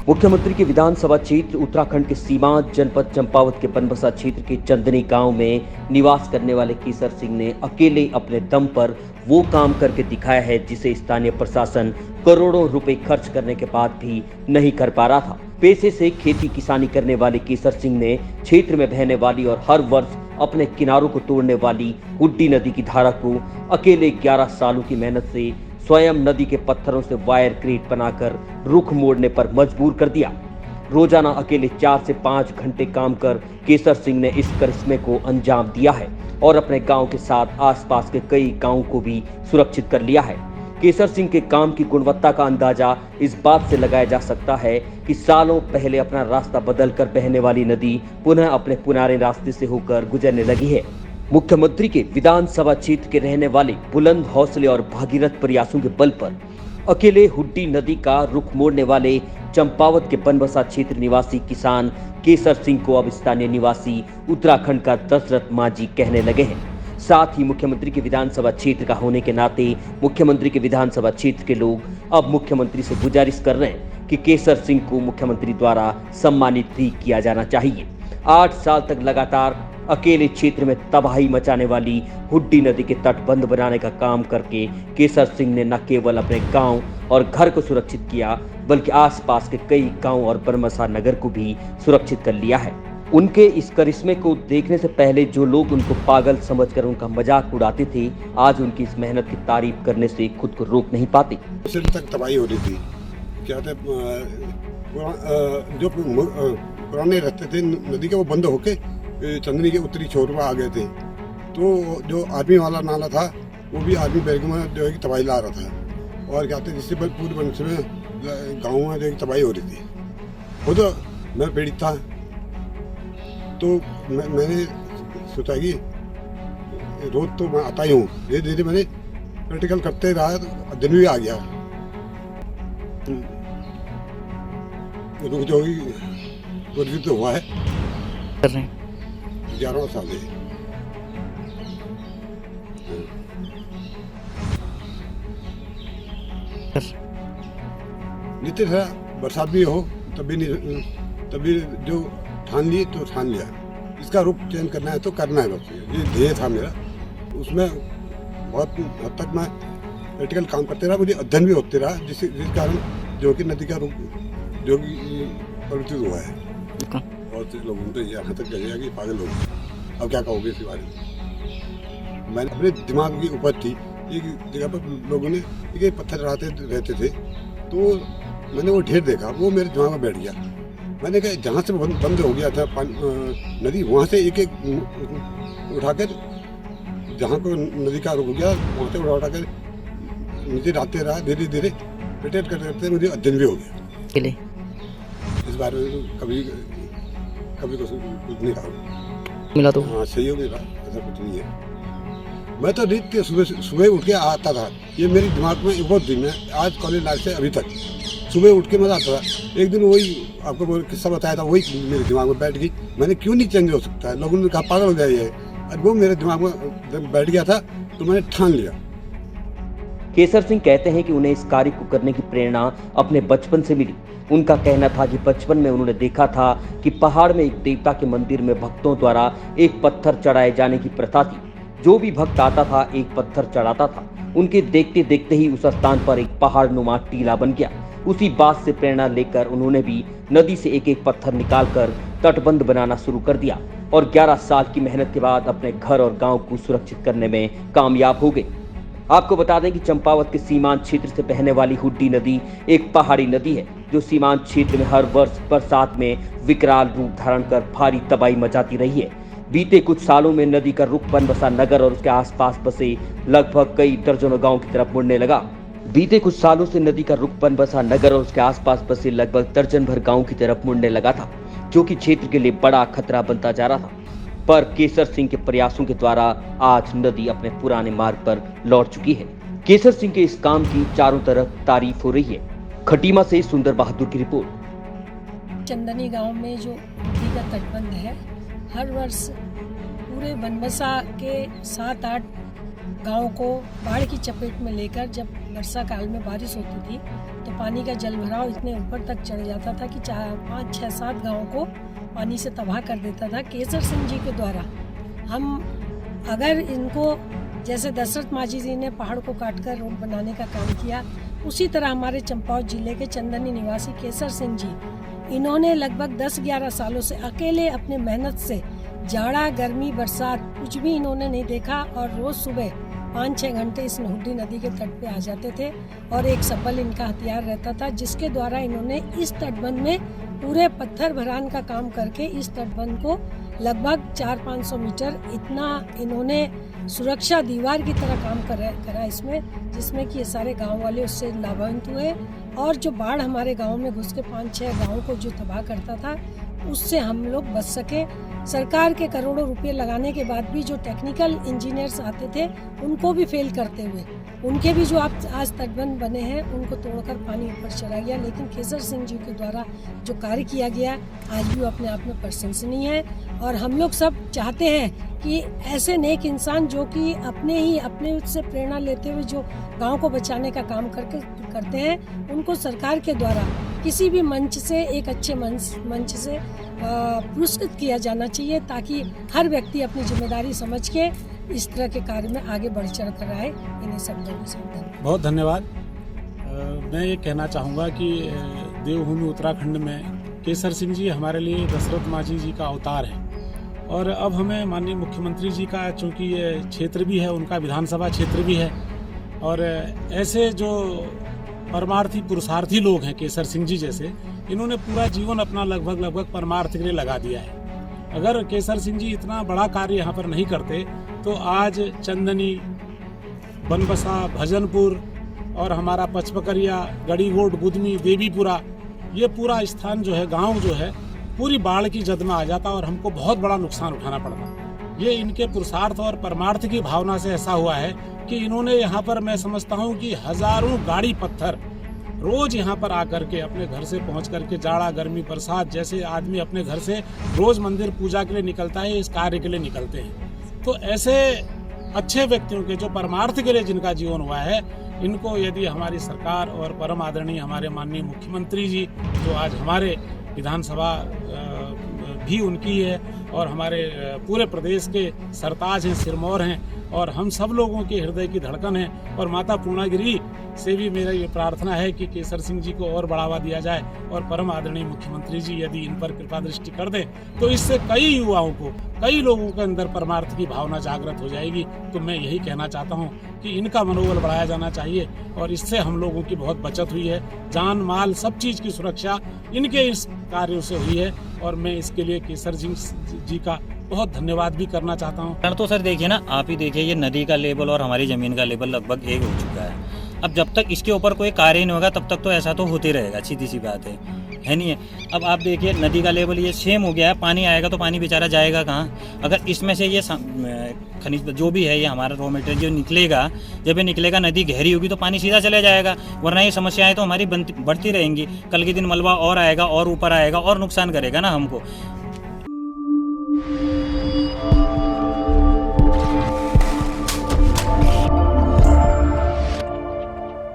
मुख्यमंत्री के विधानसभा क्षेत्र उत्तराखंड के सीमांत जनपद चंपावत के बनबसा क्षेत्र के चंदनी गांव में निवास करने वाले केसर सिंह ने अकेले अपने दम पर वो काम करके दिखाया है जिसे स्थानीय प्रशासन करोड़ों रुपए खर्च करने के बाद भी नहीं कर पा रहा था। पेशे से खेती किसानी करने वाले केसर सिंह ने क्षेत्र में बहने वाली और हर वर्ष अपने किनारों को तोड़ने वाली हुड्डी नदी की धारा को अकेले 11 सालों की मेहनत से स्वयं नदी के पत्थरों से वायर क्रेट बनाकर रुख मोड़ने पर मजबूर कर दिया। रोजाना अकेले 4 से 5 घंटे काम कर केसर सिंह ने इस करिश्मे को अंजाम दिया है और अपने गांव के साथ आसपास के कई गांवों को भी सुरक्षित कर लिया है। केसर सिंह के काम की गुणवत्ता का अंदाजा इस बात से लगाया जा सकता है कि सालों पहले अपना रास्ता बदलकर बहने वाली नदी पुनः अपने पुराने रास्ते से होकर गुजरने लगी है। मुख्यमंत्री के विधानसभा क्षेत्र के रहने वाले बुलंद हौसले और भागीरथ प्रयासों के बल पर अकेले हुड्डी नदी का रुख मोड़ने वाले चंपावत के बनबसा क्षेत्र निवासी किसान केसर सिंह को अब स्थानीय निवासी उत्तराखंड का दशरथ मांझी कहने लगे हैं। साथ ही मुख्यमंत्री के विधानसभा क्षेत्र का होने के नाते मुख्यमंत्री के विधानसभा क्षेत्र के लोग अब मुख्यमंत्री से गुजारिश कर रहे हैं कि केसर सिंह को मुख्यमंत्री द्वारा सम्मानित भी किया जाना चाहिए। 8 साल तक लगातार अकेले क्षेत्र में तबाही मचाने वाली हुड्डी नदी के तटबंध बनाने का काम करके केसर सिंह ने न केवल अपने गांव और घर को सुरक्षित किया बल्कि आसपास के कई गांव और बनबसा नगर को भी सुरक्षित कर लिया है। उनके इस करिश्मे को देखने से पहले जो लोग उनको पागल समझकर उनका मजाक उड़ाते थे, आज उनकी इस मेहनत की तारीफ करने से खुद को रोक नहीं पाते। सिर तक तबाही हो रही थी, क्या थे जो पुराने रास्ते थे नदी के वो बंद होके चंदनी के उत्तरी छोर पर आ गए थे। तो जो आर्मी वाला नाला था वो भी आर्मी बैरक में जो है कि तबाही ला रहा था और क्या थे जिससे पूरे वंश में गाँव में जो है तबाही हो रही थी। खुद मैं पीड़ित था तो मैंने सोचा कि रोज तो मैं आता ही हूँ, धीरे धीरे मैंने प्रैक्टिकल करते रहा, दिन भी आ गया। रुक जो ही तो हुआ है 11 साल है। नित्य था बरसात भी हो तभी जो ठान ली तो ठान लिया, इसका रुख चेंज करना है तो करना है, बस ये ध्येय था मेरा। उसमें बहुत हद तक मैं प्रैक्टिकल काम करते रहा, मुझे अध्ययन भी होते रहा जिस कारण जो कि नदी का रुख जो कि परिवर्तित हुआ है। बहुत से लोगों ने यहाँ तक कहेगा कि पागल हो गए, अब क्या कहोगे इस बारे में। मैंने अपने दिमाग की उपज थी, एक जगह पर लोगों ने एक पत्थर चढ़ाते रहते थे तो मैंने वो ढेर देखा, वो मेरे दिमाग में बैठ गया। मैंने कहा जहाँ से बंद हो गया था नदी, वहाँ से एक उठाकर जहाँ को नदी का रुक गया वहाँ से उठाकर नीचे डालते रहा, धीरे धीरे रिटेट करते करते मुझे अध्ययन भी हो गया। इस बारे में कभी कुछ नहीं रहा मिला तो हाँ सही हो गया, ऐसा कुछ नहीं है। मैं तो रीत के सुबह उठ के आता था, ये मेरे दिमाग में एक बहुत दिन है, आज कॉलेज लाइफ से अभी तक सुबह उठ के मजा आता था। एक दिन वही आपको किस्सा बताया था, वही मेरे दिमाग में बैठ गई। मैंने क्यों नहीं चेंज हो सकता है, लोगों ने कहा पागल हो जाइए, वो मेरे दिमाग में बैठ गया था तो मैंने ठान लिया। केसर सिंह कहते हैं कि उन्हें इस कार्य को करने की प्रेरणा अपने बचपन से मिली। उनका कहना था कि बचपन में उन्होंने देखा था कि पहाड़ में एक देवता के मंदिर में भक्तों द्वारा एक पत्थर चढ़ाए जाने की प्रथा थी। जो भी भक्त आता था एक पत्थर चढ़ाता था, उनके देखते देखते ही उस स्थान पर एक पहाड़ नुमा टीला बन गया। उसी बात से प्रेरणा लेकर उन्होंने भी नदी से एक एक पत्थर निकालकर तटबंध बनाना शुरू कर दिया और 11 साल की मेहनत के बाद अपने घर और गांव को सुरक्षित करने में कामयाब हो गए। आपको बता दें कि चंपावत के सीमांत क्षेत्र से बहने वाली हुड्डी नदी एक पहाड़ी नदी है जो सीमांत क्षेत्र में हर वर्ष बरसात में विकराल रूप धारण कर भारी तबाही मचाती रही है। बीते कुछ सालों में नदी का रुख बनबसा नगर और उसके आसपास बसे लगभग कई दर्जनों गांव की तरफ मुड़ने लगा। बीते कुछ सालों से नदी का रुख बनबसा नगर और उसके आसपास बसे लगभग दर्जन भर गांव की तरफ मुड़ने लगा था, जो कि क्षेत्र के लिए बड़ा खतरा बनता जा रहा था। पर केसर सिंह के प्रयासों के द्वारा आज नदी अपने पुराने मार्ग पर लौट चुकी है। केसर सिंह के इस काम की चारों तरफ तारीफ हो रही है। खटीमा से सुंदर बहादुर की रिपोर्ट। चंदनी गांव में जो नदी का तटबंध है, हर वर्ष पूरे बनबसा के 7-8 गाँव को बाढ़ की चपेट में लेकर जब वर्षा काल में बारिश होती थी तो पानी का जल भराव इतने ऊपर तक चढ़ जाता था कि 4, 5, 6, 7 गाँव को पानी से तबाह कर देता था। केसर सिंह जी के द्वारा हम अगर इनको जैसे दशरथ माझी जी ने पहाड़ को काटकर रोड बनाने का काम किया, उसी तरह हमारे चंपावत जिले के चंदनी निवासी केसर सिंह जी, इन्होंने लगभग 10-11 सालों से अकेले अपने मेहनत से जाड़ा गर्मी बरसात कुछ भी इन्होंने नहीं देखा और रोज़ सुबह 5-6 घंटे इस नहुड्डी नदी के तट पे आ जाते थे और एक सबल इनका हथियार रहता था, जिसके द्वारा इन्होंने इस तटबंध में पूरे पत्थर भरान का काम करके इस तटबंध को लगभग 400-500 मीटर इतना इन्होंने सुरक्षा दीवार की तरह काम करा इसमें, जिसमें कि ये सारे गांव वाले उससे लाभान्वित हुए और जो बाढ़ हमारे गांव में घुस के 5-6 गाँव को जो तबाह करता था उससे हम लोग बच सके। सरकार के करोड़ों रुपए लगाने के बाद भी जो टेक्निकल इंजीनियर्स आते थे उनको भी फेल करते हुए उनके भी जो आज तटबंध बने हैं उनको तोड़कर पानी ऊपर चला गया, लेकिन केसर सिंह जी के द्वारा जो कार्य किया गया आज भी वो अपने आप में प्रशंसनीय है। और हम लोग सब चाहते हैं कि ऐसे नेक इंसान जो कि अपने से प्रेरणा लेते हुए जो गांव को बचाने का काम करते हैं, उनको सरकार के द्वारा किसी भी मंच से एक अच्छे मंच से पुरस्कृत किया जाना चाहिए, ताकि हर व्यक्ति अपनी जिम्मेदारी समझ के इस तरह के कार्य में आगे बढ़ चढ़ कर आए। इन्हीं सब लोगों से बहुत धन्यवाद। मैं ये कहना चाहूँगा कि देवभूमि उत्तराखंड में केसर सिंह जी हमारे लिए दशरथ माझी जी का अवतार है और अब हमें माननीय मुख्यमंत्री जी का, चूँकि ये क्षेत्र भी है उनका, विधानसभा क्षेत्र भी है, और ऐसे जो परमार्थी पुरुषार्थी लोग हैं केसर सिंह जी जैसे, इन्होंने पूरा जीवन अपना लगभग परमार्थ के लिए लगा दिया है। अगर केसर सिंह जी इतना बड़ा कार्य यहाँ पर नहीं करते तो आज चंदनी, बनबसा, भजनपुर और हमारा पचपकरिया, गड़ीगोट, गुदमी, देवीपुरा, ये पूरा स्थान जो है, गांव जो है, पूरी बाढ़ की जद में आ जाता और हमको बहुत बड़ा नुकसान उठाना पड़ता। ये इनके पुरुषार्थ और परमार्थ की भावना से ऐसा हुआ है कि इन्होंने यहाँ पर, मैं समझता हूँ कि हजारों गाड़ी पत्थर रोज यहाँ पर आकर के अपने घर से पहुँच करके, जाड़ा गर्मी बरसात जैसे आदमी अपने घर से रोज मंदिर पूजा के लिए निकलता है, इस कार्य के लिए निकलते हैं। तो ऐसे अच्छे व्यक्तियों के जो परमार्थ के लिए जिनका जीवन हुआ है, इनको यदि हमारी सरकार और परम आदरणीय हमारे माननीय मुख्यमंत्री जी, जो आज हमारे विधानसभा भी उनकी है और हमारे पूरे प्रदेश के सरताज हैं, सिरमौर हैं और हम सब लोगों के हृदय की धड़कन है, और माता पूर्णागिरी से भी मेरा ये प्रार्थना है कि केसर सिंह जी को और बढ़ावा दिया जाए और परम आदरणीय मुख्यमंत्री जी यदि इन पर कृपा दृष्टि कर दें तो इससे कई युवाओं को, कई लोगों के अंदर परमार्थ की भावना जागृत हो जाएगी। तो मैं यही कहना चाहता हूँ कि इनका मनोबल बढ़ाया जाना चाहिए और इससे हम लोगों की बहुत बचत हुई है, जान माल सब चीज़ की सुरक्षा इनके इस कार्यों से हुई है और मैं इसके लिए केसर सिंह जी का बहुत धन्यवाद भी करना चाहता हूँ। तो सर देखिए ना, आप ही देखिए, ये नदी का लेवल और हमारी ज़मीन का लेवल लगभग एक हो चुका है। अब जब तक इसके ऊपर कोई कार्य नहीं होगा तब तक तो ऐसा तो होते रहेगा, सीधी सी बात है नहीं है। अब आप देखिए नदी का लेवल ये सेम हो गया है, पानी आएगा तो पानी बेचारा जाएगा कहाँ? अगर इसमें से ये खनिज जो भी है, ये हमारा रॉ मटेरियल जो निकलेगा, जब ये निकलेगा नदी गहरी होगी तो पानी सीधा चला जाएगा, वरना ये समस्याएं तो हमारी बढ़ती रहेंगी। कल के दिन मलबा और आएगा और ऊपर आएगा और नुकसान करेगा ना हमको।